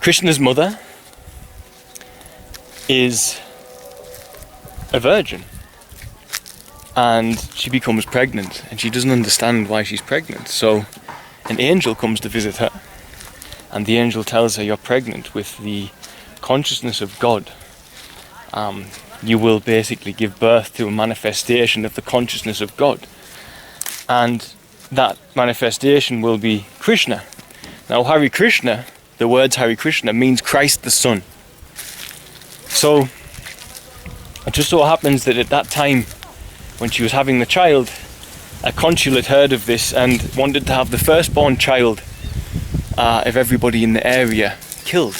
Krishna's mother is a virgin, and she becomes pregnant, and she doesn't understand why she's pregnant. So an angel comes to visit her, and the angel tells her, you're pregnant with the consciousness of God. You will basically give birth to a manifestation of the consciousness of God, and that manifestation will be Krishna. Now Hare Krishna, the words Hare Krishna, means Christ the Son. So it just so happens that at that time, when she was having the child, a consulate heard of this and wanted to have the firstborn child of everybody in the area killed.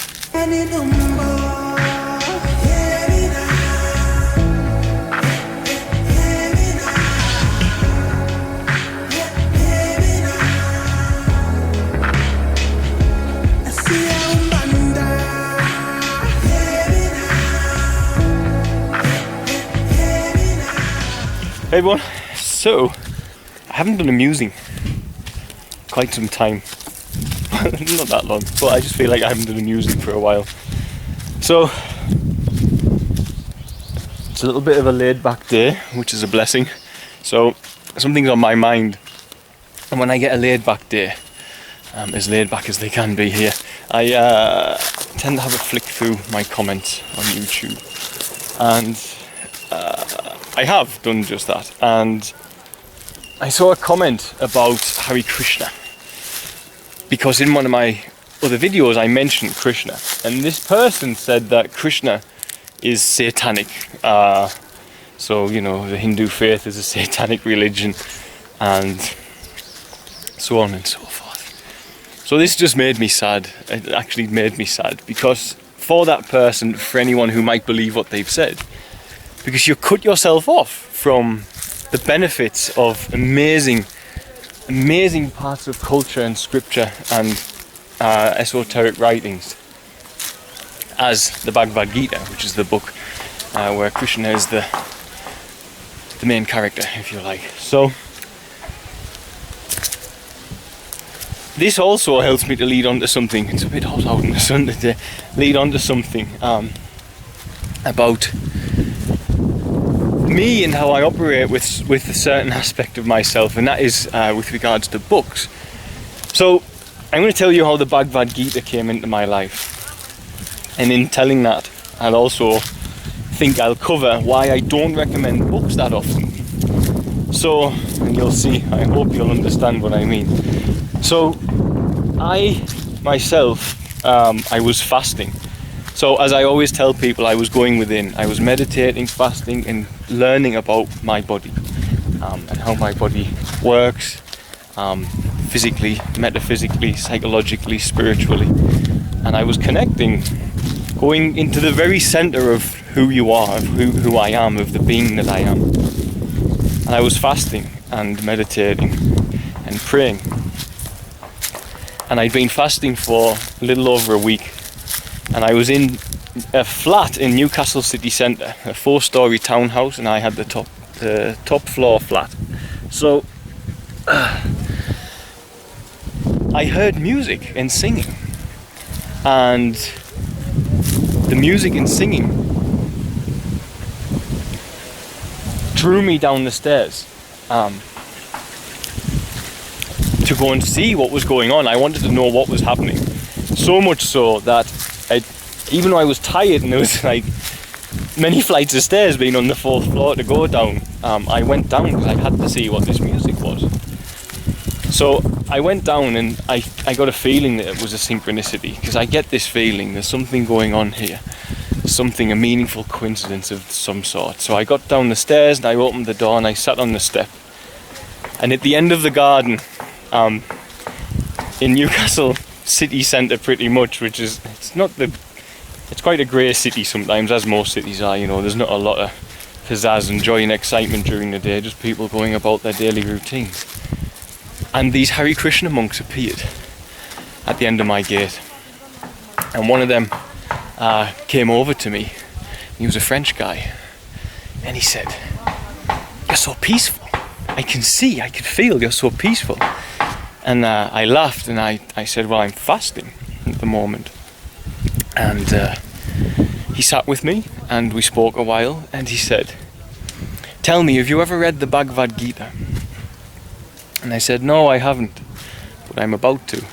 Hey everyone, so I haven't done a musing quite some time. Not that long, but I just feel like I haven't done a musing for a while. So it's a little bit of a laid back day, which is a blessing. So something's on my mind, and when I get a laid back day, as laid back as they can be here, I tend to have a flick through my comments on YouTube, and I have done just that, and I saw a comment about Hare Krishna, because in one of my other videos I mentioned Krishna, and this person said that Krishna is satanic. So, you know, the Hindu faith is a satanic religion, and so on and so forth. So this just made me sad. It actually made me sad, because for that person, for anyone who might believe what they've said, because you cut yourself off from the benefits of amazing parts of culture and scripture and esoteric writings, as the Bhagavad Gita, which is the book where Krishna is the main character, if you like. So this also helps me to lead on to something. It's a bit hot out in the sun today. Lead on to something about me and how I operate with a certain aspect of myself, and that is with regards to books. So I'm going to tell you how the Bhagavad Gita came into my life, and in telling that I'll also think I'll cover why I don't recommend books that often. So, and you'll see, I hope you'll understand what I mean. So I myself, I was fasting. So as I always tell people, I was going within. I was meditating, fasting, and learning about my body, and how my body works, physically, metaphysically, psychologically, spiritually. And I was connecting, going into the very center of who you are, of who I am, of the being that I am. And I was fasting and meditating and praying. And I'd been fasting for a little over a week. And I was in a flat in Newcastle city centre, a 4-storey townhouse, and I had the top floor flat. So I heard music and singing, and the music and singing drew me down the stairs to go and see what was going on. I wanted to know what was happening, so much so that even though I was tired and there was like many flights of stairs being on the 4th floor to go down, I went down because I had to see what this music was. So I went down, and I got a feeling that it was a synchronicity, because I get this feeling there's something going on here, a meaningful coincidence of some sort. So I got down the stairs and I opened the door and I sat on the step, and at the end of the garden, in Newcastle city centre pretty much, which is, it's quite a grey city sometimes, as most cities are, you know. There's not a lot of pizzazz and joy and excitement during the day, just people going about their daily routines. And these Hare Krishna monks appeared at the end of my gate, and one of them came over to me. He was a French guy, and he said, "You're so peaceful. I can feel you're so peaceful." And I laughed, and I said, "Well, I'm fasting at the moment." And he sat with me and we spoke a while, and he said, "Tell me, have you ever read the Bhagavad Gita?" And I said, "No, I haven't, but I'm about to."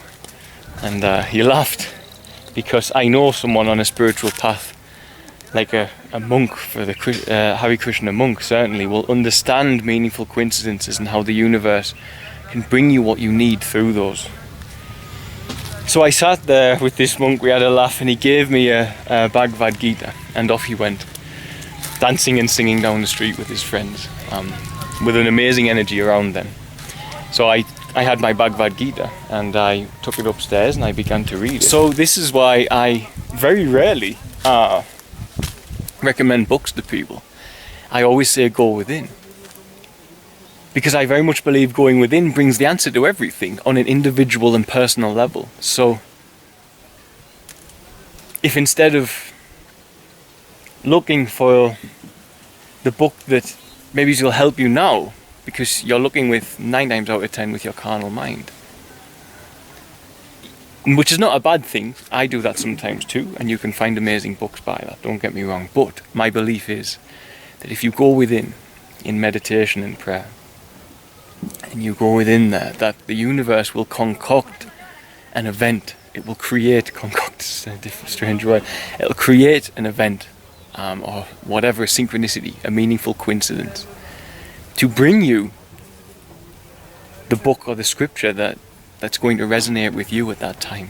And he laughed, because I know someone on a spiritual path, like a monk for the Hare Krishna monk certainly, will understand meaningful coincidences and how the universe can bring you what you need through those. So I sat there with this monk, we had a laugh, and he gave me a Bhagavad Gita, and off he went, dancing and singing down the street with his friends, with an amazing energy around them. So I had my Bhagavad Gita, and I took it upstairs and I began to read it. So this is why I very rarely recommend books to people. I always say go within. Because I very much believe going within brings the answer to everything on an individual and personal level. So if instead of looking for the book that maybe will help you now, because you're looking with 9 times out of 10 with your carnal mind, which is not a bad thing. I do that sometimes too, and you can find amazing books by that, don't get me wrong. But my belief is that if you go within in meditation and prayer, and you go within there, that the universe will concoct an event. It will create, concoct is a different strange word, it'll create an event, or whatever, a synchronicity, a meaningful coincidence, to bring you the book or the scripture that's going to resonate with you at that time.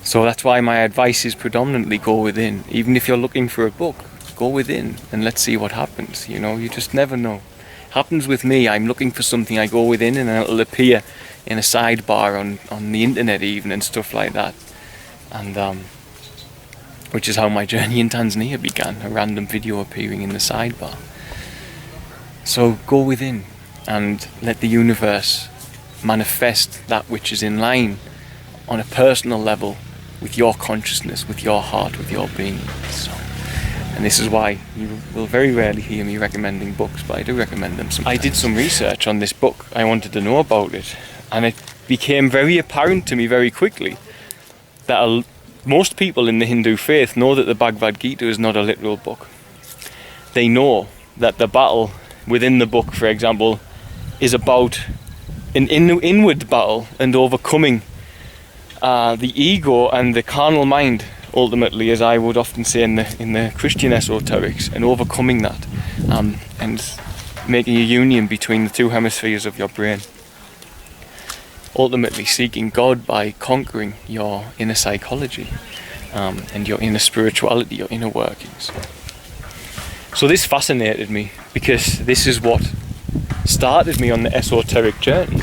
So that's why my advice is predominantly go within. Even if you're looking for a book, go within and let's see what happens. You know, you just never know. Happens with me. I'm looking for something, I go within, and it'll appear in a sidebar on the internet even, and stuff like that. And which is how my journey in Tanzania began, a random video appearing in the sidebar. So go within and let the universe manifest that which is in line on a personal level with your consciousness, with your heart, with your being. So, and this is why you will very rarely hear me recommending books, but I do recommend them sometimes. I did some research on this book. I wanted to know about it, and it became very apparent to me very quickly that most people in the Hindu faith know that the Bhagavad Gita is not a literal book. They know that the battle within the book, for example, is about an inward battle and overcoming the ego and the carnal mind, ultimately, as I would often say in the Christian esoterics, and overcoming that, and making a union between the two hemispheres of your brain. Ultimately seeking God by conquering your inner psychology, and your inner spirituality, your inner workings. So this fascinated me, because this is what started me on the esoteric journey.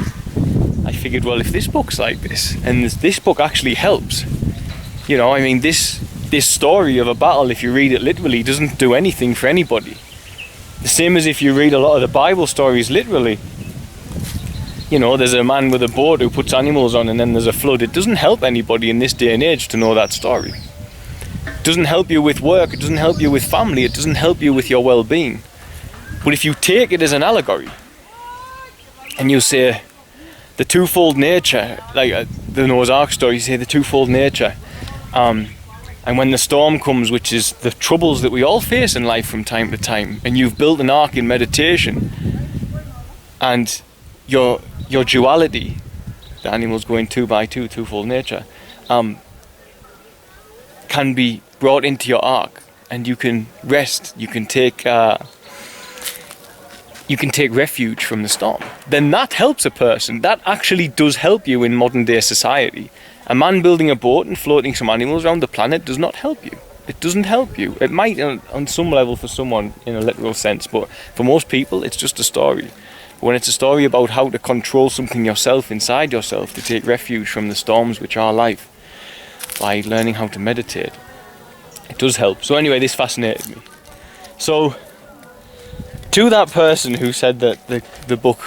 I figured, well, if this book's like this, and this book actually helps, you know, I mean, this story of a battle, if you read it literally, doesn't do anything for anybody. The same as if you read a lot of the Bible stories literally. You know, there's a man with a boat who puts animals on, and then there's a flood. It doesn't help anybody in this day and age to know that story. It doesn't help you with work, it doesn't help you with family, it doesn't help you with your well-being. But if you take it as an allegory, and you say, the twofold nature, like the Noah's Ark story, you say the twofold nature, and when the storm comes, which is the troubles that we all face in life from time to time, and you've built an ark in meditation, and your duality, the animals going 2 by 2, twofold nature, can be brought into your ark, and you can rest, you can take refuge from the storm. Then that helps a person. That actually does help you in modern day society. A man building a boat and floating some animals around the planet does not help you. It doesn't help you. It might on some level for someone in a literal sense, but for most people it's just a story. When it's a story about how to control something yourself, inside yourself, to take refuge from the storms which are life, by learning how to meditate, it does help. So anyway, this fascinated me. So to that person who said that the book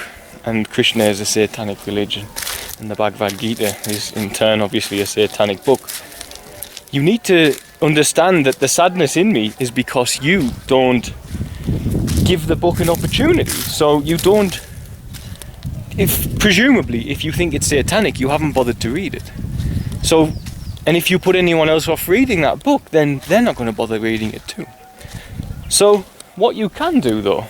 and Krishna is a satanic religion, and the Bhagavad Gita is in turn obviously a satanic book, you need to understand that the sadness in me is because you don't give the book an opportunity. So you don't, presumably if you think it's satanic, you haven't bothered to read it. So And if you put anyone else off reading that book, then they're not going to bother reading it too. So what you can do though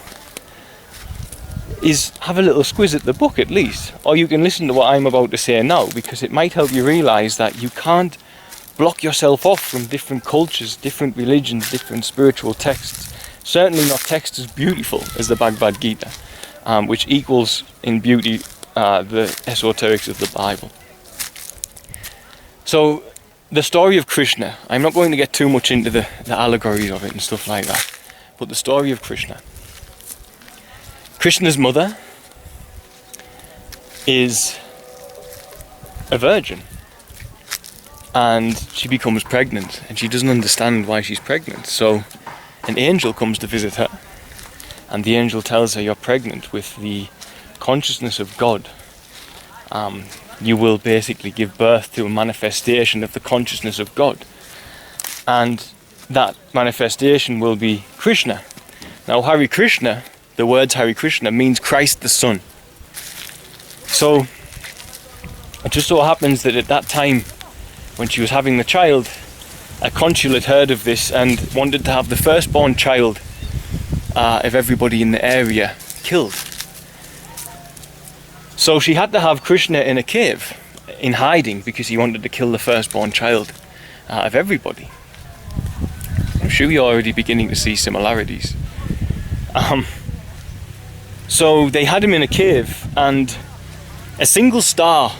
is have a little squiz at the book at least, or you can listen to what I'm about to say now, because it might help you realise that you can't block yourself off from different cultures, different religions, different spiritual texts. Certainly not texts as beautiful as the Bhagavad Gita, which equals in beauty the esoterics of the Bible. So the story of Krishna, I'm not going to get too much into the allegories of it and stuff like that, but the story of Krishna. Krishna's mother is a virgin, and she becomes pregnant, and she doesn't understand why she's pregnant. So an angel comes to visit her, and the angel tells her, you're pregnant with the consciousness of God. You will basically give birth to a manifestation of the consciousness of God, and that manifestation will be Krishna. Now Hare Krishna, the words Hare Krishna, means Christ the Son. So it just so happens that at that time when she was having the child, a consulate heard of this and wanted to have the firstborn child of everybody in the area killed. So she had to have Krishna in a cave, in hiding, because he wanted to kill the firstborn child of everybody. I'm sure you're already beginning to see similarities. So they had him in a cave, and a single star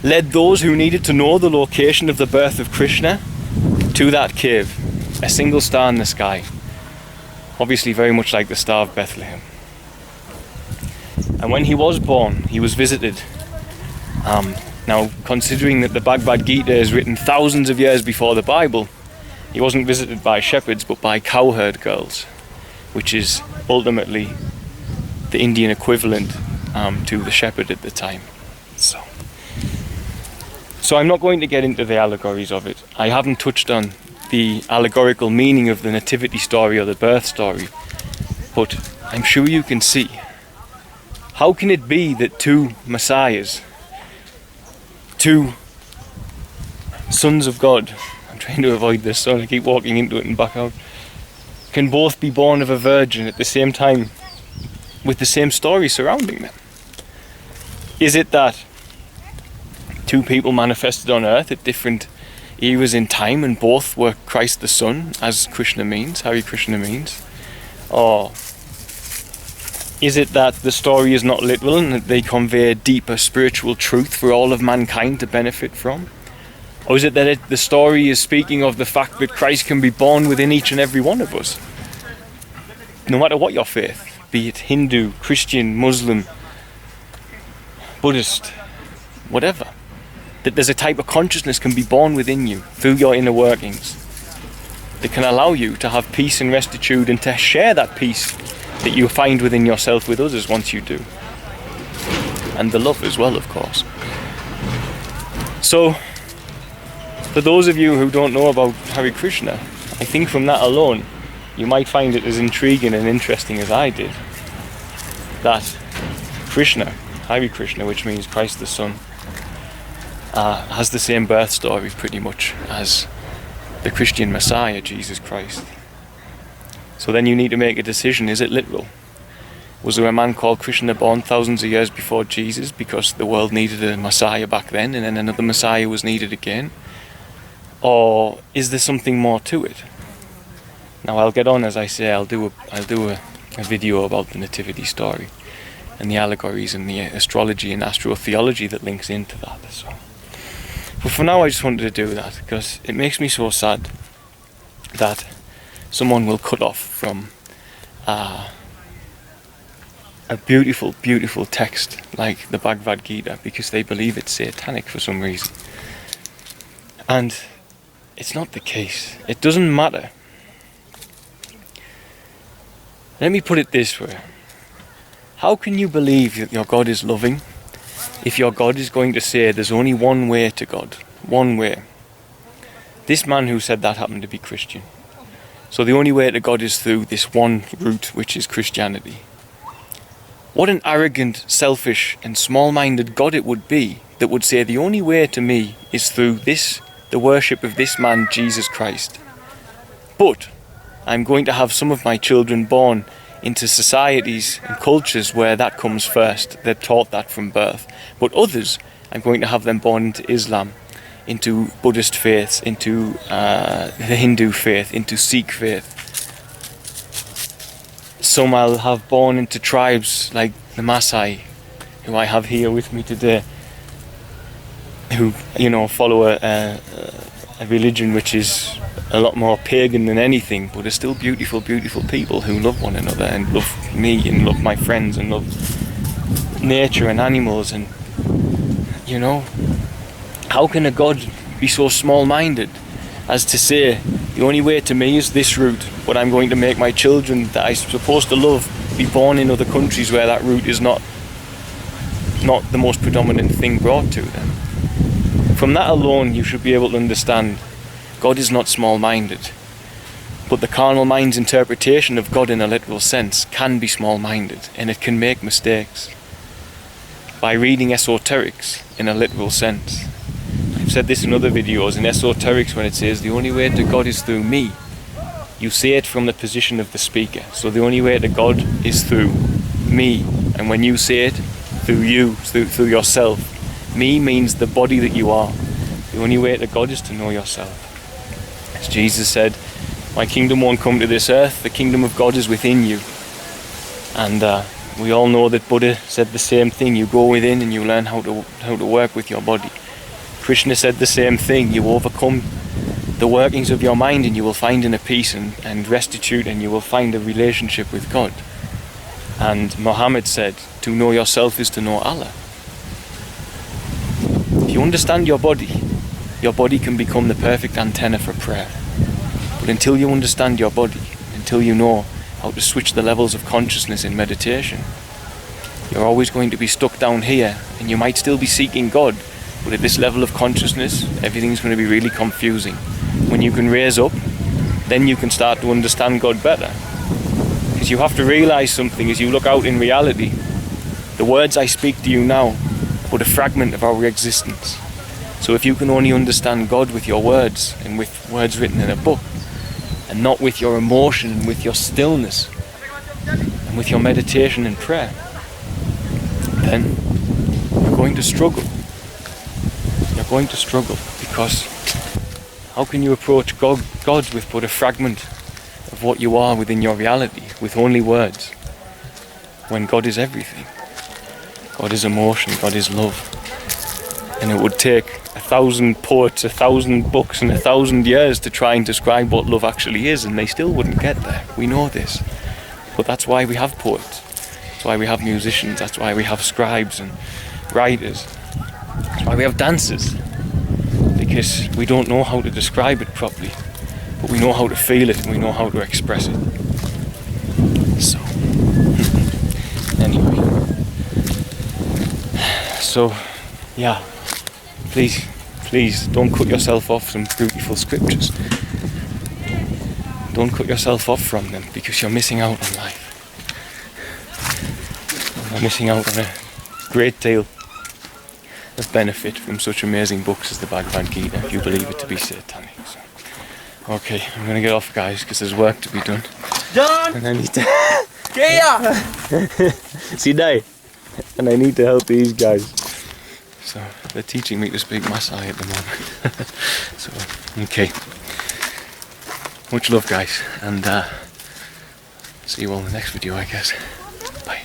led those who needed to know the location of the birth of Krishna to that cave. A single star in the sky. Obviously very much like the Star of Bethlehem. And when he was born, he was visited. Now, considering that the Bhagavad Gita is written thousands of years before the Bible, he wasn't visited by shepherds but by cowherd girls, which is ultimately the Indian equivalent to the shepherd at the time. So I'm not going to get into the allegories of it. I haven't touched on the allegorical meaning of the nativity story or the birth story, but I'm sure you can see. How can it be that two messiahs, two sons of God, I'm trying to avoid this son, I keep walking into it and back out, can both be born of a virgin at the same time with the same story surrounding them? Is it that two people manifested on earth at different eras in time and both were Christ the Son, as Krishna means, Hare Krishna means? Or is it that the story is not literal and that they convey a deeper spiritual truth for all of mankind to benefit from? Or is it that the story is speaking of the fact that Christ can be born within each and every one of us? No matter what your faith, be it Hindu, Christian, Muslim, Buddhist, whatever. That there's a type of consciousness can be born within you through your inner workings that can allow you to have peace and restitude and to share that peace that you find within yourself with others once you do. And the love as well, of course. So, for those of you who don't know about Hare Krishna, I think from that alone, you might find it as intriguing and interesting as I did. That Krishna, Hare Krishna, which means Christ the Son, has the same birth story pretty much as the Christian Messiah, Jesus Christ. So then you need to make a decision, is it literal? Was there a man called Krishna born thousands of years before Jesus because the world needed a Messiah back then and then another Messiah was needed again? Or is there something more to it? Now I'll get on, as I say, I'll do a video about the nativity story and the allegories and the astrology and astrotheology that links into that. So, but for now I just wanted to do that because it makes me so sad that someone will cut off from a beautiful, beautiful text like the Bhagavad Gita because they believe it's satanic for some reason. And it's not the case. It doesn't matter. Let me put it this way. How can you believe that your God is loving if your God is going to say there's only one way to God? One way. This man who said that happened to be Christian. So the only way to God is through this one route, which is Christianity. What an arrogant, selfish and small-minded God it would be that would say the only way to me is through this, the worship of this man, Jesus Christ. But I'm going to have some of my children born into societies and cultures where that comes first. They're taught that from birth. But others, I'm going to have them born into Islam, into Buddhist faiths, into the Hindu faith, into Sikh faith. Some I'll have born into tribes like the Maasai, who I have here with me today, who, follow a religion which is a lot more pagan than anything, but are still beautiful, beautiful people who love one another and love me and love my friends and love nature and animals. And how can a God be so small-minded as to say the only way to me is this route, but I'm going to make my children that I'm supposed to love be born in other countries where that route is not the most predominant thing brought to them? From that alone, you should be able to understand God is not small-minded, but the carnal mind's interpretation of God in a literal sense can be small-minded, and it can make mistakes by reading esoterics in a literal sense. I've said this in other videos. In esoterics, when it says the only way to God is through me, you say it from the position of the speaker. So the only way to God is through me, and when you say it, through you, through yourself. Me means the body that you are. The only way to God is to know yourself. As Jesus said, my kingdom won't come to this earth, the kingdom of God is within you. And we all know that Buddha said the same thing. You go within and you learn how to work with your body. Krishna said the same thing. You overcome the workings of your mind and you will find inner peace and restitute, and you will find a relationship with God. And Muhammad said, to know yourself is to know Allah. If you understand your body can become the perfect antenna for prayer. But until you understand your body, until you know how to switch the levels of consciousness in meditation, you're always going to be stuck down here, and you might still be seeking God, but at this level of consciousness, everything's going to be really confusing. When you can raise up, then you can start to understand God better. Because you have to realize something as you look out in reality. The words I speak to you now but a fragment of our existence. So if you can only understand God with your words and with words written in a book, and not with your emotion and with your stillness and with your meditation and prayer, then you're going to struggle. You're going to struggle, because how can you approach God with but a fragment of what you are within your reality, with only words, when God is everything? God is emotion, God is love. And it would take 1,000 poets, 1,000 books and 1,000 years to try and describe what love actually is, and they still wouldn't get there. We know this. But that's why we have poets. That's why we have musicians. That's why we have scribes and writers. That's why we have dancers. Because we don't know how to describe it properly, but we know how to feel it and we know how to express it. So, anyway. So, yeah, please don't cut yourself off from beautiful scriptures. Don't cut yourself off from them, because you're missing out on life. You're missing out on a great deal of benefit from such amazing books as the Bhagavad Gita, if you believe it to be satanic. So, okay, I'm going to get off, guys, because there's work to be done. John! And I need to... See, and I need to help these guys. So they're teaching me to speak Maasai at the moment. So, okay. Much love, guys, and see you all in the next video, I guess. Bye.